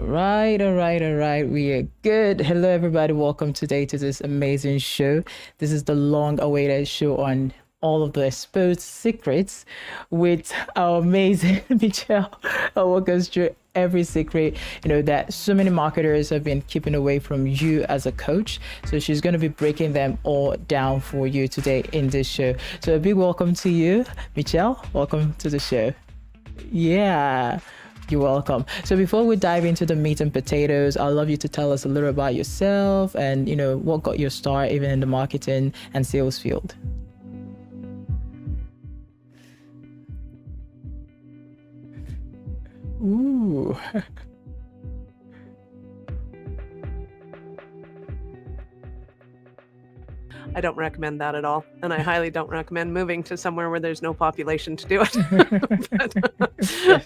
All right. We are good. Hello, everybody. Welcome today to this amazing show. This is the long-awaited show on all of the exposed secrets with our amazing Michelle. I'll walk us through every secret, that so many marketers have been keeping away from you as a coach. So she's going to be breaking them all down for you today in this show. So a big welcome to you, Michelle. Welcome to the show. Yeah. You're welcome. So before we dive into the meat and potatoes, I'd love you to tell us a little about yourself and, what got your start even in the marketing and sales field. Ooh. I don't recommend that at all. And I highly don't recommend moving to somewhere where there's no population to do it.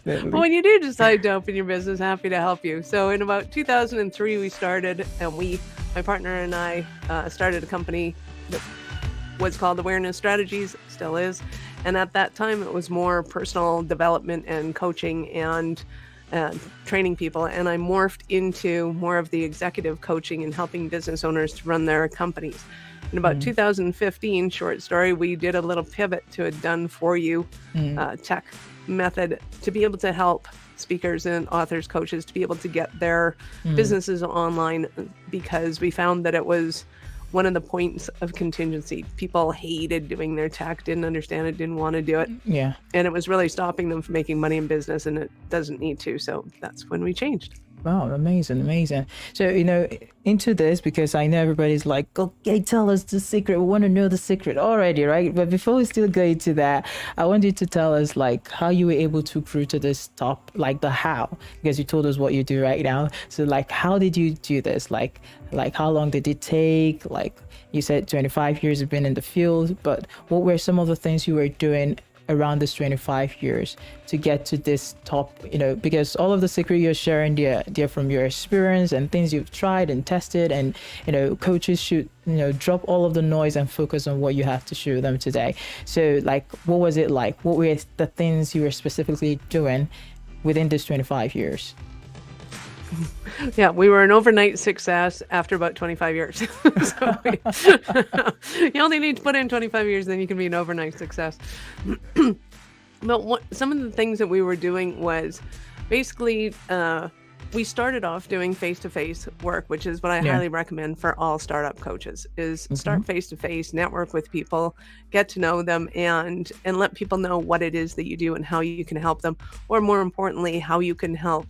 but when you do decide to open your business, happy to help you. So in about 2003, we started, and my partner and I started a company that was called Awareness Strategies, still is. And at that time, it was more personal development and coaching and training people. And I morphed into more of the executive coaching and helping business owners to run their companies. In about 2015, short story, we did a little pivot to a done-for-you tech method to be able to help speakers and authors, coaches to be able to get their businesses online, because we found that it was one of the points of contingency. People hated doing their tech, didn't understand it, didn't want to do it. Yeah. And it was really stopping them from making money in business, and it doesn't need to. So that's when we changed. Wow, amazing. So, into this, because I know everybody's like, okay, tell us the secret. We want to know the secret already, right? But before we still go into that, I want you to tell us like how you were able to grow to this top, like the how, because you told us what you do right now. So like, how did you do this? Like how long did it take? Like you said, 25 years you've been in the field, but what were some of the things you were doing around this 25 years to get to this top, because all of the secret you're sharing, they're from your experience and things you've tried and tested, and, coaches should, drop all of the noise and focus on what you have to show them today. So like, what was it like? What were the things you were specifically doing within this 25 years? Yeah, we were an overnight success after about 25 years. You only need to put in 25 years, then you can be an overnight success. But some of the things that we were doing was basically, we started off doing face-to-face work, which is what I highly recommend for all startup coaches, is start face-to-face, network with people, get to know them, and let people know what it is that you do and how you can help them, or more importantly, how you can help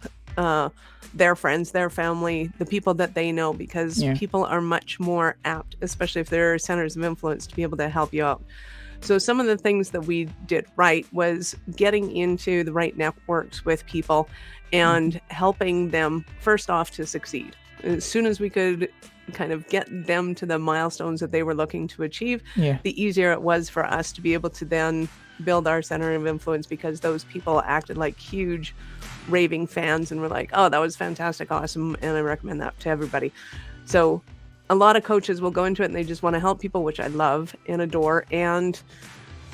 their friends, their family, the people that they know, because people are much more apt, especially if they're centers of influence, to be able to help you out. So some of the things that we did right was getting into the right networks with people and helping them first off to succeed. As soon as we could kind of get them to the milestones that they were looking to achieve, the easier it was for us to be able to then build our center of influence, because those people acted like huge raving fans and were like, oh, that was fantastic, awesome, and I recommend that to everybody. So a lot of coaches will go into it and they just want to help people, which I love and adore. And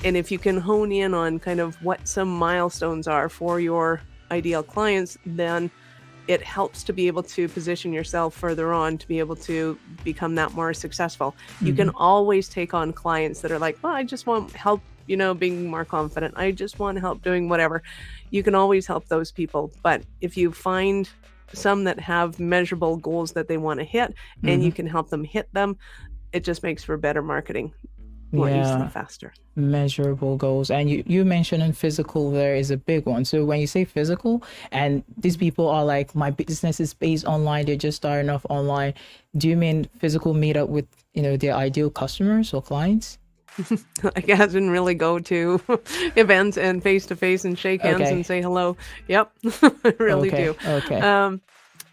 if you can hone in on kind of what some milestones are for your ideal clients, then it helps to be able to position yourself further on to be able to become that more successful. You can always take on clients that are like, well, I just want help, being more confident. I just want help doing whatever. You can always help those people. But if you find some that have measurable goals that they want to hit and you can help them hit them, it just makes for better marketing, more easily, faster. Measurable goals. And you mentioned physical there is a big one. So when you say physical, and these people are like, my business is based online, they're just starting off online, do you mean physical meetup with, their ideal customers or clients? I guess and really go to events and face-to-face and shake hands and say hello. Yep, I really do. Okay.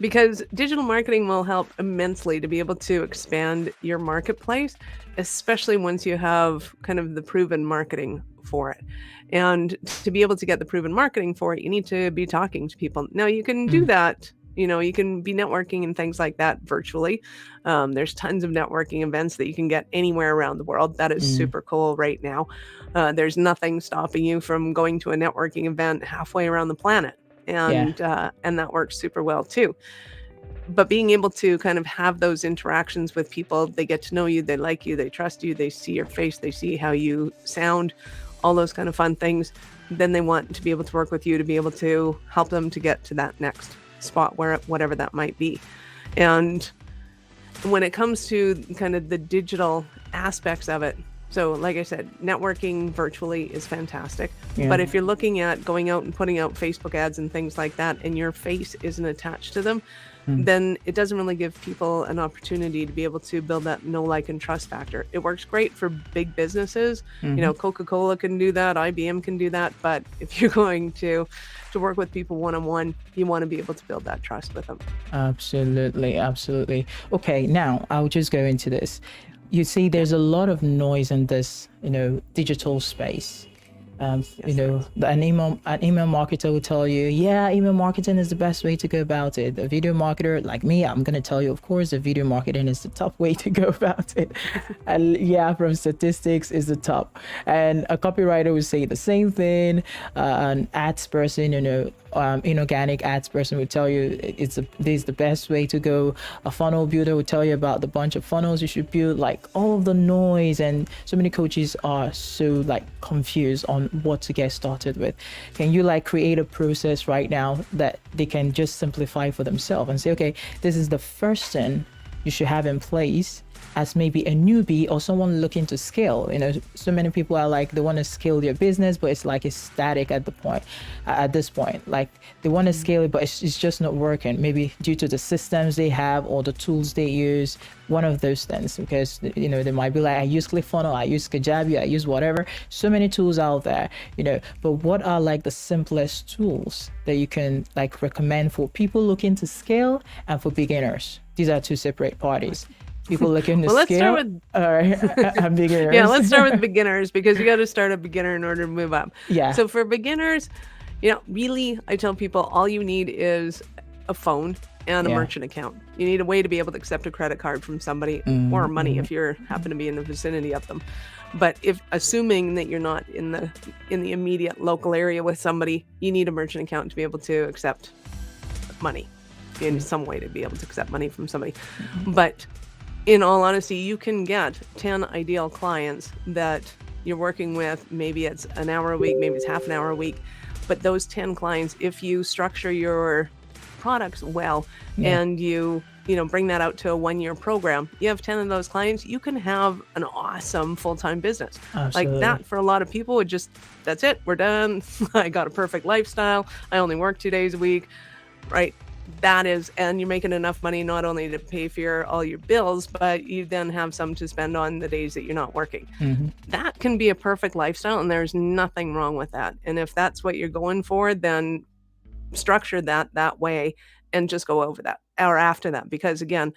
Because digital marketing will help immensely to be able to expand your marketplace, especially once you have kind of the proven marketing for it. And to be able to get the proven marketing for it, you need to be talking to people. Now, you can do that. You can be networking and things like that virtually. There's tons of networking events that you can get anywhere around the world. That is super cool right now. There's nothing stopping you from going to a networking event halfway around the planet. and that works super well too. But being able to kind of have those interactions with people, they get to know you, they like you, they trust you, they see your face, they see how you sound, all those kind of fun things. Then they want to be able to work with you to be able to help them to get to that next spot, where whatever that might be. And when it comes to kind of the digital aspects of it, so like I said, networking virtually is fantastic. But if you're looking at going out and putting out Facebook ads and things like that, and your face isn't attached to them, then it doesn't really give people an opportunity to be able to build that know, like, and trust factor. It works great for big businesses. You know, Coca-Cola can do that, IBM can do that. But if you're going to work with people one-on-one, you want to be able to build that trust with them. Absolutely, absolutely. Okay, now I'll just go into this. You see, there's a lot of noise in this, digital space. An email marketer will tell you, email marketing is the best way to go about it. A video marketer like me, I'm going to tell you, of course, the video marketing is the top way to go about it. And from statistics is the top. And a copywriter will say the same thing. An ads person, inorganic ads person will tell you this is the best way to go. A funnel builder will tell you about the bunch of funnels you should build, like all of the noise. And so many coaches are so confused on what to get started with. Can you create a process right now that they can just simplify for themselves and say, okay, this is the first thing you should have in place as maybe a newbie or someone looking to scale? So many people are they want to scale their business, but it's static at this point. They want to scale it, but it's just not working. Maybe due to the systems they have or the tools they use, one of those things, because they might be I use ClickFunnels, I use Kajabi, I use whatever. So many tools out there, but what are the simplest tools that you can recommend for people looking to scale and for beginners? These are two separate parties. People looking to scale. And beginners. Yeah, let's start with beginners, because you got to start a beginner in order to move up. Yeah. So for beginners, really, I tell people all you need is a phone and a merchant account. You need a way to be able to accept a credit card from somebody, or money if you happen to be in the vicinity of them. But assuming that you're not in the immediate local area with somebody, you need a merchant account to be able to accept money in some way, to be able to accept money from somebody. But in all honesty, you can get 10 ideal clients that you're working with. Maybe it's an hour a week, maybe it's half an hour a week. But those 10 clients, if you structure your products well, and you bring that out to a 1-year program, you have 10 of those clients, you can have an awesome full-time business. Absolutely. That for a lot of people would that's it, we're done. I got a perfect lifestyle. I only work 2 days a week, right? That is, and you're making enough money not only to pay for all your bills, but you then have some to spend on the days that you're not working. That can be a perfect lifestyle, and there's nothing wrong with that. And if that's what you're going for, then structure that way and just go over that or after that. Because again,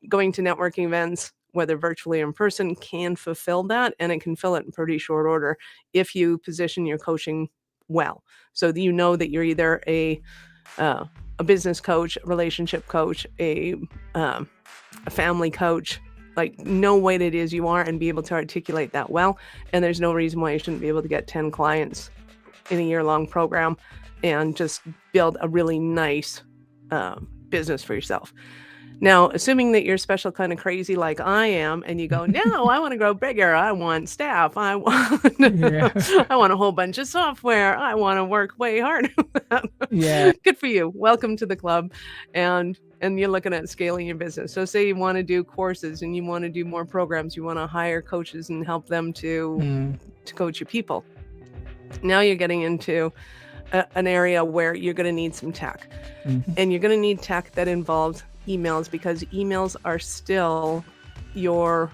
going to networking events, whether virtually or in person, can fulfill that, and it can fill it in pretty short order if you position your coaching well. So that that you're either a business coach, a relationship coach, a family coach, know what it is you are and be able to articulate that well. And there's no reason why you shouldn't be able to get 10 clients in a year-long program and just build a really nice business for yourself. Now, assuming that you're special kind of crazy like I am, and you go, no, I want to grow bigger. I want staff. I want I want a whole bunch of software. I want to work way harder. Good for you. Welcome to the club. And you're looking at scaling your business. So say you want to do courses and you want to do more programs. You want to hire coaches and help them to coach your people. Now you're getting into an area where you're going to need some tech. And you're going to need tech that involves emails, because emails are still your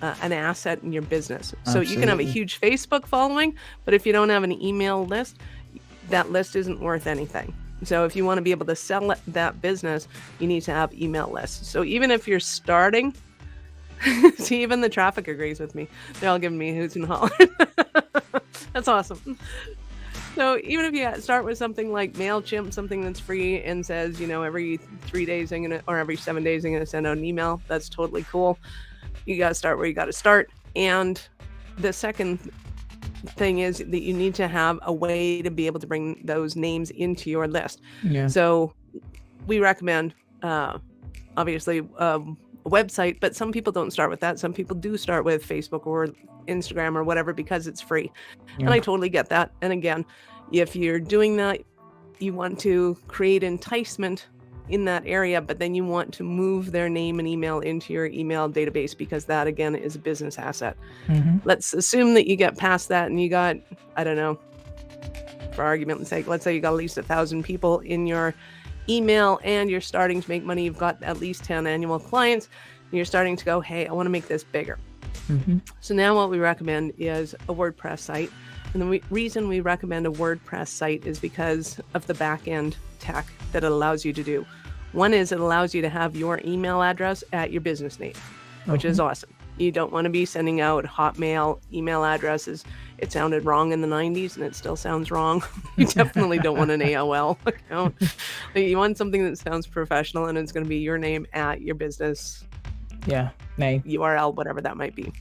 an asset in your business. So you can have a huge Facebook following, but if you don't have an email list, that list isn't worth anything. So if you want to be able to sell that business, you need to have email lists. So even if you're starting, see, even the traffic agrees with me. They're all giving me hoots and hollers. That's awesome. So even if you start with something like MailChimp, something that's free and says, every 3 days or every 7 days I'm gonna send out an email, that's totally cool. You gotta start where you gotta start. And the second thing is that you need to have a way to be able to bring those names into your list. Yeah. So we recommend, obviously, a website, but some people don't start with that. Some people do start with Facebook or Instagram or whatever because it's free. Yeah. And I totally get that. And again, if you're doing that, you want to create enticement in that area, but then you want to move their name and email into your email database because that, again, is a business asset. Let's assume that you get past that and you got, I don't know, for argument's sake, let's say you got at least 1,000 people in your email and you're starting to make money. You've got at least 10 annual clients and you're starting to go, hey, I want to make this bigger. So now what we recommend is a WordPress site. And the reason we recommend a WordPress site is because of the back-end tech that it allows you to do. One is it allows you to have your email address at your business name, which is awesome. You don't want to be sending out Hotmail email addresses. It sounded wrong in the 90s and it still sounds wrong. You definitely don't want an AOL account. You want something that sounds professional and it's going to be your name at your business name, URL, whatever that might be.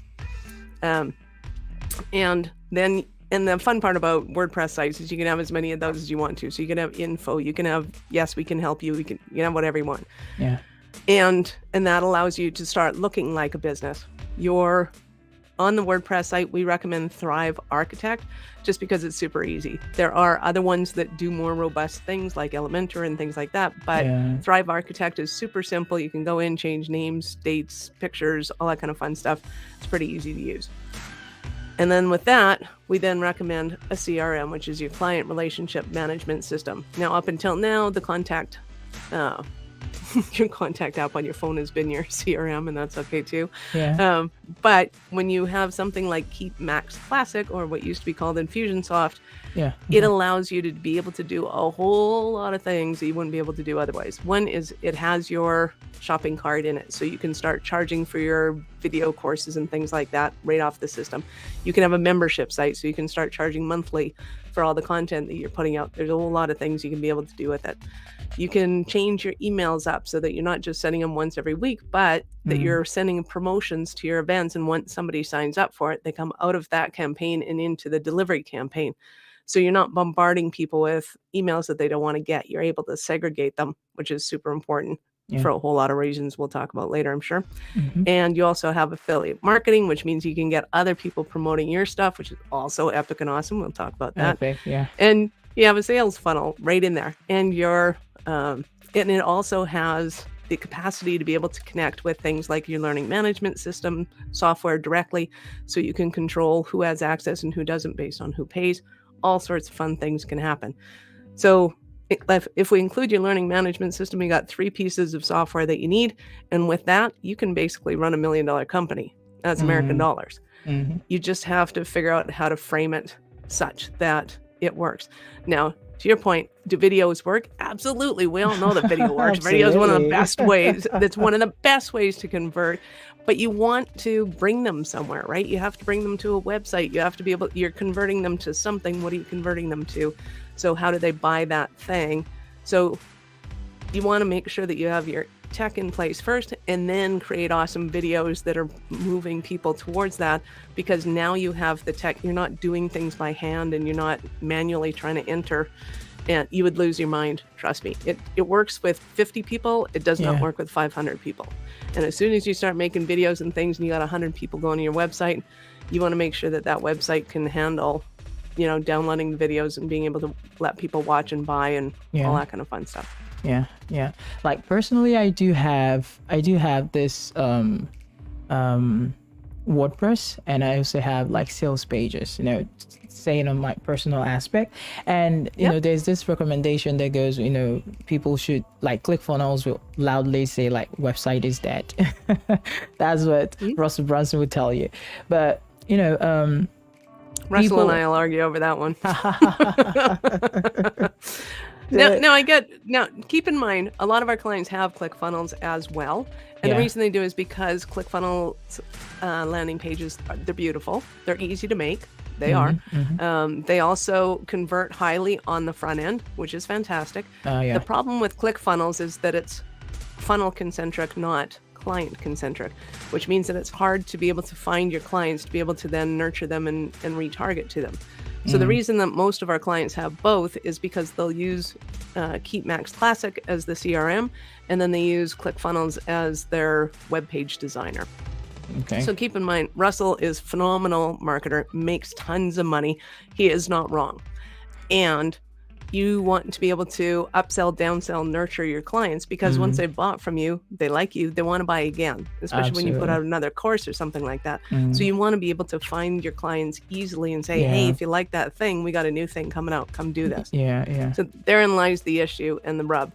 And the fun part about WordPress sites is you can have as many of those as you want to. So you can have info, you can have, yes, we can help you. You can have whatever you want. Yeah. And that allows you to start looking like a business. You're on the WordPress site. We recommend Thrive Architect just because it's super easy. There are other ones that do more robust things like Elementor and things like that. But Thrive Architect is super simple. You can go in, change names, dates, pictures, all that kind of fun stuff. It's pretty easy to use. And then with that, we then recommend a CRM, which is your client relationship management system. Now, up until now, the contact, your contact app on your phone has been your CRM, and that's okay too. Yeah. But when you have something like Keep Max Classic, or what used to be called Infusionsoft, Yeah. it allows you to be able to do a whole lot of things that you wouldn't be able to do otherwise. One is it has your shopping cart in it, so you can start charging for your video courses and things like that right off the system. You can have a membership site, so you can start charging monthly for all the content that you're putting out. There's a whole lot of things you can be able to do with it. You can change your emails up so that you're not just sending them once every week, but that you're sending promotions to your events. And once somebody signs up for it, they come out of that campaign and into the delivery campaign. So you're not bombarding people with emails that they don't want to get. You're able to segregate them, which is super important for a whole lot of reasons we'll talk about later, I'm sure. And you also have affiliate marketing, which means you can get other people promoting your stuff, which is also epic and awesome. We'll talk about that. Epic, yeah. And you have a sales funnel right in there. And and it also has the capacity to be able to connect with things like your learning management system software directly, so you can control who has access and who doesn't based on who pays. All sorts of fun things can happen. So if we include your learning management system, you got 3 pieces of software that you need. And with that, you can basically run $1 million company. That's American dollars. You just have to figure out how to frame it such that it works. Now, to your point, do videos work? Absolutely. We all know that video works. Video is one of the best ways. That's one of the best ways to convert. But you want to bring them somewhere, right? You have to bring them to a website. You have to be able, you're converting them to something. What are you converting them to? So how do they buy that thing? So you want to make sure that you have your tech in place first, and then create awesome videos that are moving people towards that, because now you have the tech. You're not doing things by hand and you're not manually trying to enter, and you would lose your mind. Trust me. It works with 50 people. It does not work with 500 people. And as soon as you start making videos and things and you got 100 people going to your website, you want to make sure that that website can handle, downloading the videos and being able to let people watch and buy and all that kind of fun stuff. Yeah. Like personally, I do have this WordPress, and I also have like sales pages, saying on my personal aspect. And there's this recommendation that goes, people should, like, ClickFunnels will loudly say like website is dead. That's what Russell Brunson would tell you. But Russell and I will argue over that one. Now, keep in mind, a lot of our clients have ClickFunnels as well. And the reason they do is because ClickFunnels landing pages, they're beautiful. They're easy to make. They are. They also convert highly on the front end, which is fantastic. The problem with ClickFunnels is that it's funnel concentric, not client concentric, which means that it's hard to be able to find your clients, to be able to then nurture them and retarget to them. So the reason that most of our clients have both is because they'll use Keap Max Classic as the CRM, and then they use ClickFunnels as their web page designer. Okay. So keep in mind, Russell is a phenomenal marketer, makes tons of money. He is not wrong. And you want to be able to upsell, downsell, nurture your clients, because once they've bought from you, they like you, they want to buy again, especially when you put out another course or something like that. So you want to be able to find your clients easily and say, hey, if you like that thing, we got a new thing coming out, come do this. Yeah. So therein lies the issue and the rub.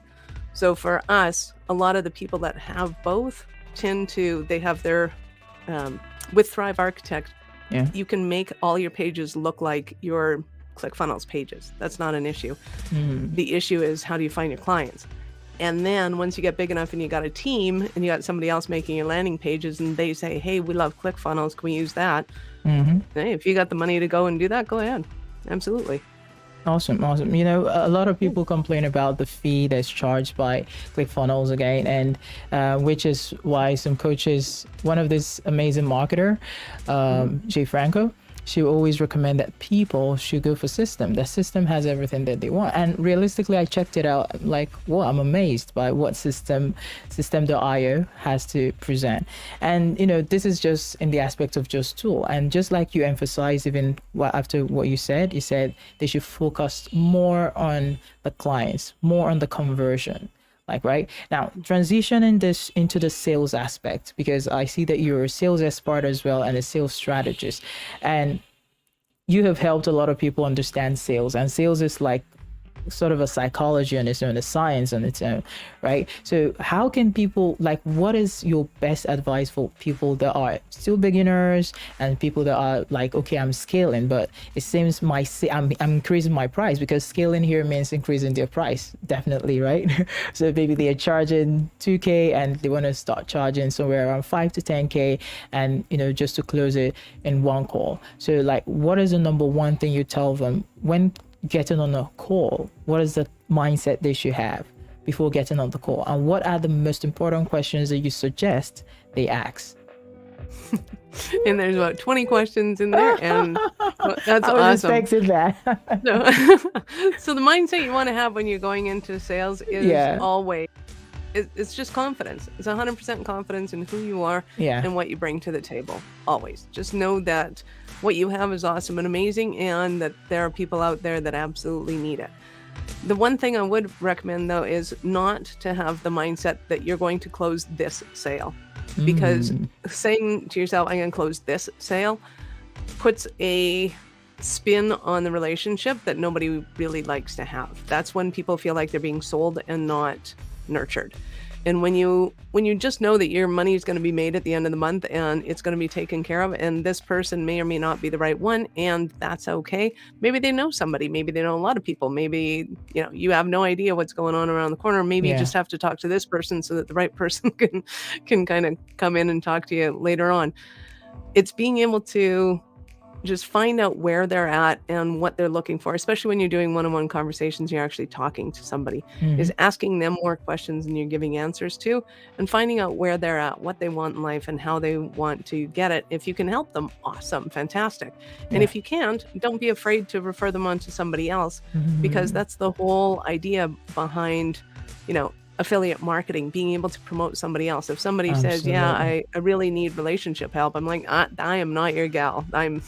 So for us, a lot of the people that have both tend to, they have their, with Thrive Architect, you can make all your pages look like your ClickFunnels pages. That's not an issue. The issue is, how do you find your clients? And then once you get big enough and you got a team and you got somebody else making your landing pages and they say, hey, we love ClickFunnels, can we use that? Hey, if you got the money to go and do that, go ahead. Absolutely. Awesome. You know, a lot of people complain about the fee that's charged by ClickFunnels again, and which is why some coaches, one of this amazing marketer, Jay Franco, she always recommend that people should go for system. The system has everything that they want. And realistically, I checked it out. Like, well, I'm amazed by what system.io has to present. And, you know, this is just in the aspect of just tool. And just like you emphasized, even after what you said they should focus more on the clients, more on the conversion. Like, right now, transitioning this into the sales aspect, because I see that you're a sales expert as well and a sales strategist, and you have helped a lot of people understand sales, and sales is like sort of a psychology on its own, a science on its own, right? So how can people, like, what is your best advice for people that are still beginners and people that are like, okay, I'm scaling, but it seems I'm increasing my price, because scaling here means increasing their price, definitely, right? So maybe they are charging 2K and they want to start charging somewhere around 5 to 10K, and, you know, just to close it in one call. So like, what is the number one thing you tell them when getting on a call? What is the mindset they should have before getting on the call, and what are the most important questions that you suggest they ask? And there's about 20 questions in there, and that's I was awesome. expecting that. So the mindset you want to have when you're going into sales is always, it's just confidence. It's 100% confidence in who you are and what you bring to the table. Always just know that what you have is awesome and amazing, and that there are people out there that absolutely need it. The one thing I would recommend, though, is not to have the mindset that you're going to close this sale, because saying to yourself, I'm going to close this sale, puts a spin on the relationship that nobody really likes to have. That's when people feel like they're being sold and not nurtured. And when you just know that your money is going to be made at the end of the month and it's going to be taken care of, and this person may or may not be the right one, and that's okay. Maybe they know somebody, maybe they know a lot of people, maybe, you know, you have no idea what's going on around the corner. Maybe you just have to talk to this person so that the right person can kind of come in and talk to you later on. It's being able to just find out where they're at and what they're looking for, especially when you're doing one-on-one conversations, you're actually talking to somebody, is asking them more questions than you're giving answers to, and finding out where they're at, what they want in life, and how they want to get it. If you can help them, awesome, fantastic. And if you can't, don't be afraid to refer them on to somebody else, because that's the whole idea behind, you know, affiliate marketing, being able to promote somebody else. If somebody says, yeah, I really need relationship help, I'm like, I am not your gal. I'm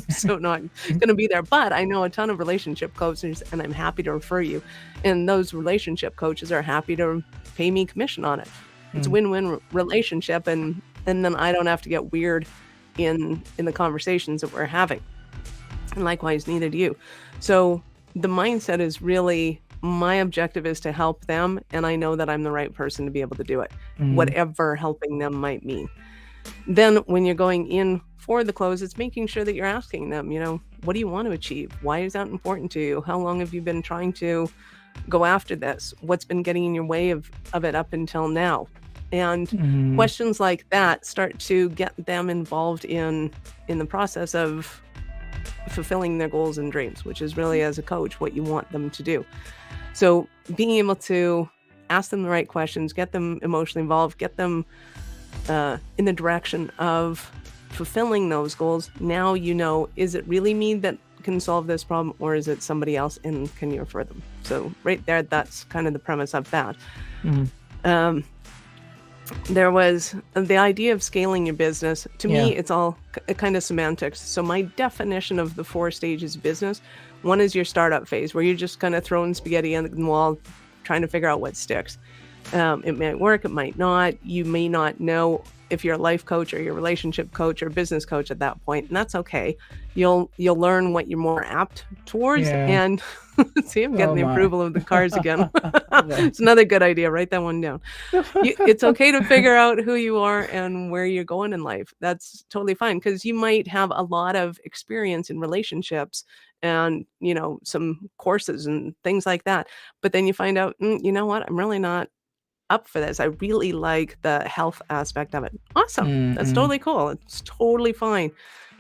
so not going to be there, but I know a ton of relationship coaches and I'm happy to refer you. And those relationship coaches are happy to pay me commission on it. It's a win-win relationship. And then I don't have to get weird in the conversations that we're having. And likewise, neither do you. So the mindset is really, my objective is to help them, and I know that I'm the right person to be able to do it, whatever helping them might mean. Then when you're going in for the close, it's making sure that you're asking them, you know, what do you want to achieve? Why is that important to you? How long have you been trying to go after this? What's been getting in your way of it up until now? And questions like that start to get them involved in the process of fulfilling their goals and dreams, which is really, as a coach, what you want them to do. So being able to ask them the right questions, get them emotionally involved, get them in the direction of fulfilling those goals. Now you know, is it really me that can solve this problem, or is it somebody else, and can you refer them? So right there, that's kind of the premise of that. There was the idea of scaling your business. To me, it's all kind of semantics. So my definition of the 4 stages of business, one is your startup phase, where you're just kind of throwing spaghetti on the wall, trying to figure out what sticks. It might work, it might not. You may not know if you're a life coach or your relationship coach or business coach at that point, and that's okay. You'll learn what you're more apt towards. And see, I'm getting the approval of the cars again. It's another good idea. Write that one down. It's okay to figure out who you are and where you're going in life. That's totally fine, because you might have a lot of experience in relationships and, you know, some courses and things like that. But then you find out, you know what, I'm really not up for this. I really like the health aspect of it. Awesome. That's totally cool. It's totally fine.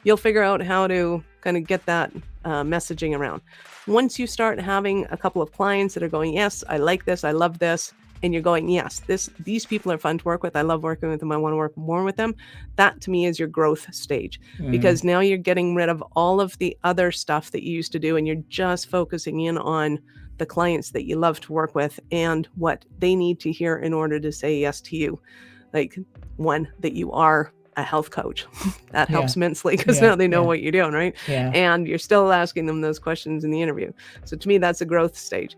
You'll figure out how to kind of get that messaging around. Once you start having a couple of clients that are going, yes, I like this, I love this, and you're going, yes, these people are fun to work with, I love working with them, I want to work more with them, that to me is your growth stage. Because now you're getting rid of all of the other stuff that you used to do, and you're just focusing in on the clients that you love to work with and what they need to hear in order to say yes to you. Like, one, that you are a health coach. That helps immensely, because now they know what you're doing, right? And you're still asking them those questions in the interview. So to me, that's a growth stage.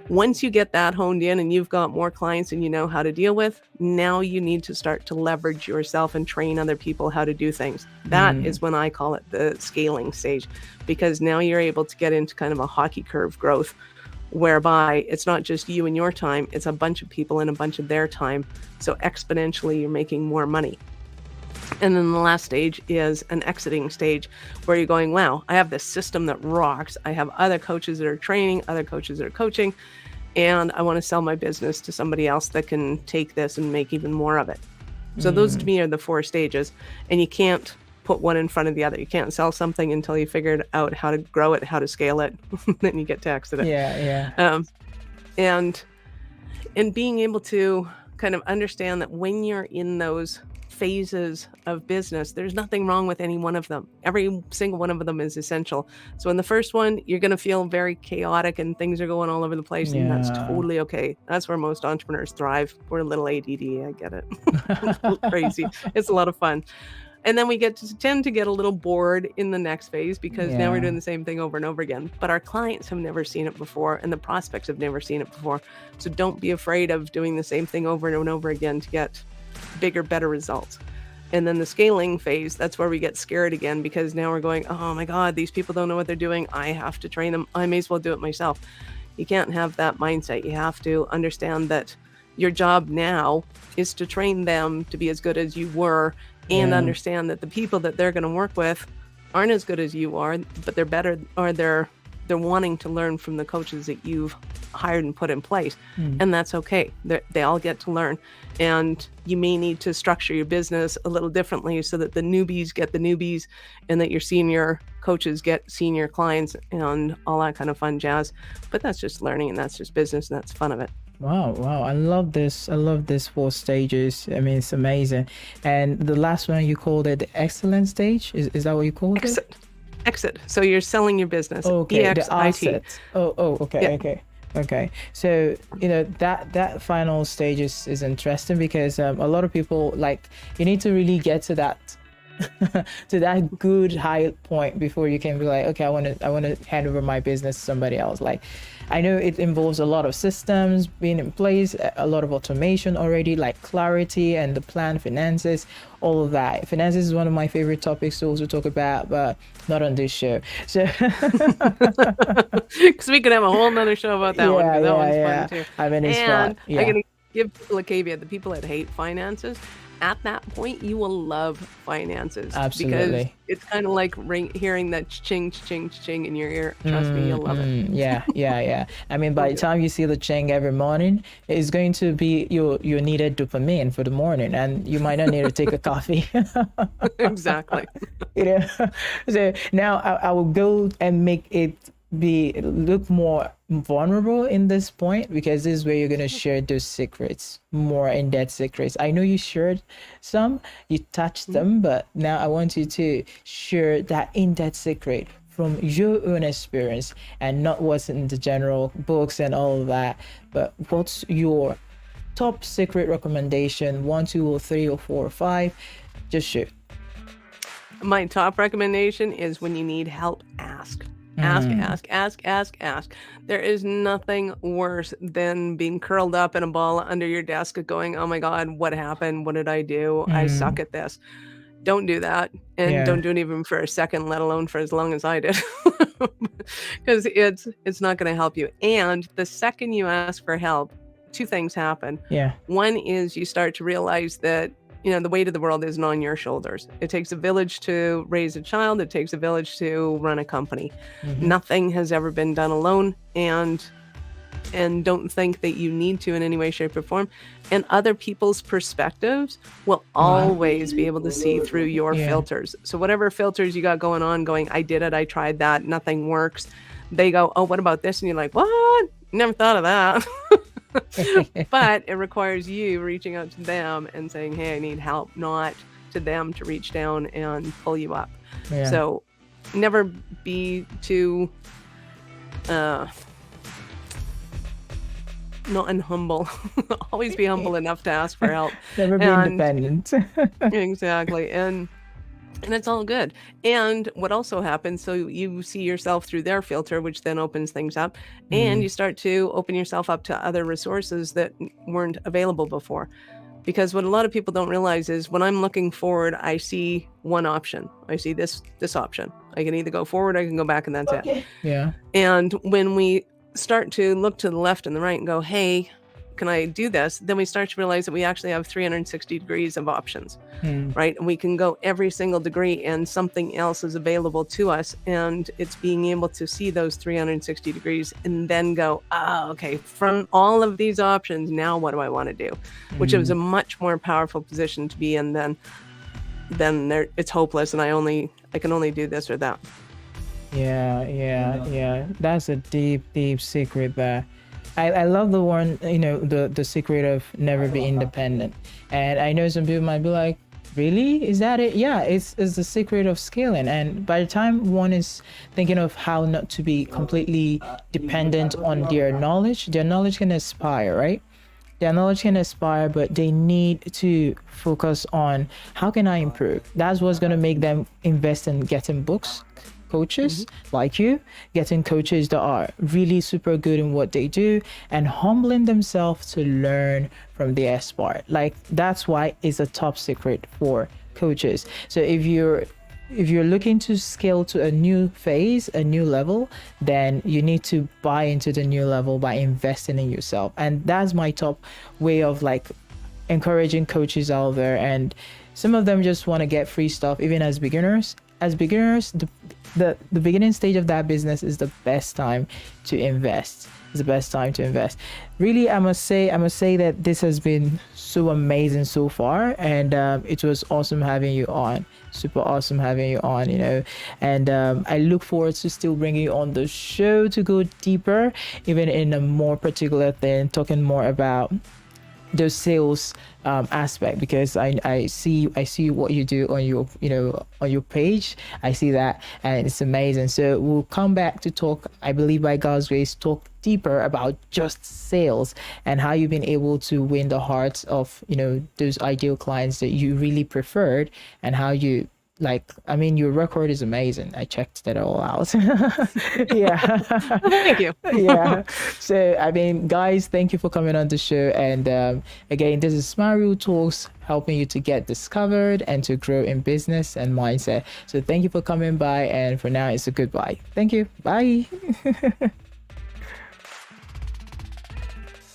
Once you get that honed in and you've got more clients and you know how to deal with, now you need to start to leverage yourself and train other people how to do things. That is when I call it the scaling stage, because now you're able to get into kind of a hockey curve growth, whereby it's not just you and your time, it's a bunch of people and a bunch of their time. So exponentially, you're making more money. And then the last stage is an exiting stage, where you're going, wow, I have this system that rocks. I have other coaches that are training, other coaches that are coaching, and I want to sell my business to somebody else that can take this and make even more of it. So those to me are the 4 stages, and you can't put one in front of the other. You can't sell something until you figured out how to grow it, how to scale it. Then you get to exit it. And being able to kind of understand that when you're in those phases of business, there's nothing wrong with any one of them. Every single one of them is essential. So in the first one, you're going to feel very chaotic and things are going all over the place, and that's totally okay. That's where most entrepreneurs thrive. We're a little ADD, I get it. It's a little crazy. It's a lot of fun. And then we tend to get a little bored in the next phase, because now we're doing the same thing over and over again. But our clients have never seen it before, and the prospects have never seen it before. So don't be afraid of doing the same thing over and over again to get bigger, better results. And then the scaling phase, that's where we get scared again, because now we're going, oh my God, these people don't know what they're doing. I have to train them. I may as well do it myself. You can't have that mindset. You have to understand that your job now is to train them to be as good as you were, and understand that the people that they're going to work with aren't as good as you are, but they're better, or they're wanting to learn from the coaches that you've hired and put in place. And that's okay. They all get to learn. And you may need to structure your business a little differently so that the newbies get the newbies, and that your senior coaches get senior clients, and all that kind of fun jazz. But that's just learning, and that's just business, and that's fun of it. Wow. I love this. I love this 4 stages. I mean, it's amazing. And the last one, you called it the excellent stage. Is that what you called it? Exit. So you're selling your business. Okay. EXIT. The assets. Okay. Okay. So, you know, that final stage is interesting, because a lot of people, like, you need to really get to that to that good high point before you can be like, okay, I want to hand over my business to somebody else. Like, I know it involves a lot of systems being in place, a lot of automation already, like clarity and the plan, finances, all of that. Finances is one of my favorite topics to also talk about, but not on this show. So because we could have a whole nother show about that one, because that one's fun too. I mean, it's fun. Yeah. I'm going to give people a caveat. The people that hate finances, at that point, you will love finances. Absolutely. Because it's kind of like hearing that ching, ching, ching in your ear. Trust me, you'll love it. Yeah. I mean, by the time you see the ching every morning, it's going to be your needed dopamine for the morning, and you might not need to take a coffee. Exactly. You know, so now I will go and make it look more vulnerable in this point, because this is where you're going to share those secrets, more in-depth secrets. I know you shared some, you touched them, but now I want you to share that in-depth secret from your own experience, and not what's in the general books and all of that, but what's your top secret recommendation, 1, 2, or 3, or 4, or 5. Just shoot. My top recommendation is, when you need help, ask. Ask. There is nothing worse than being curled up in a ball under your desk going, oh my God, what happened? What did I do? I suck at this. Don't do that. And don't do it even for a second, let alone for as long as I did. Because it's not going to help you. And the second you ask for help, 2 things happen. One is you start to realize that, the weight of the world isn't on your shoulders. It takes a village to raise a child. It takes a village to run a company. Nothing has ever been done alone, and don't think that you need to in any way, shape, or form. And other people's perspectives will always be able to see through your filters. So whatever filters you got going on, I did it, I tried that, nothing works. They go, oh, what about this? And you're like, what? Never thought of that. But it requires you reaching out to them and saying, hey, I need help, not to them to reach down and pull you up. So never be too not unhumble. Always be humble enough to ask for help. Never be independent. Exactly. And it's all good. And what also happens, so you see yourself through their filter, which then opens things up, and you start to open yourself up to other resources that weren't available before. Because what a lot of people don't realize is, when I'm looking forward, I see one option. I see this option. I can either go forward, I can go back, and that's it. And when we start to look to the left and the right and go, hey, can I do this? Then we start to realize that we actually have 360 degrees of options, right? And we can go every single degree, and something else is available to us. And it's being able to see those 360 degrees and then go, okay, from all of these options, now what do I want to do? Which is a much more powerful position to be in than it's hopeless and I can only do this or that. Yeah. That's a deep secret there. I love the one, the secret of never be independent. And I know some people might be like, really? Is that it? Yeah, it's the secret of scaling. And by the time one is thinking of how not to be completely dependent on their knowledge can aspire, right? Their knowledge can aspire, but they need to focus on, how can I improve? That's what's going to make them invest in getting books, coaches like you, getting coaches that are really super good in what they do, and humbling themselves to learn from the expert. Like, that's why it's a top secret for coaches. So if you're looking to scale to a new phase, a new level, then you need to buy into the new level by investing in yourself. And that's my top way of encouraging coaches out there. And some of them just want to get free stuff, even as beginners. The beginning stage of that business is the best time to invest. Really, I must say that this has been so amazing so far, and it was awesome having you on. Super awesome having you on, and I look forward to still bringing you on the show to go deeper, even in a more particular thing, talking more about the sales aspect, because I see what you do on your on your page. I see that, and it's amazing. So we'll come back to talk, I believe by God's grace, talk deeper about just sales and how you've been able to win the hearts of those ideal clients that you really preferred, and how you your record is amazing. I checked that all out. Yeah. Thank you. Yeah. So, guys, thank you for coming on the show. And again, this is Mario Talks, helping you to get discovered and to grow in business and mindset. So thank you for coming by. And for now, it's a goodbye. Thank you. Bye.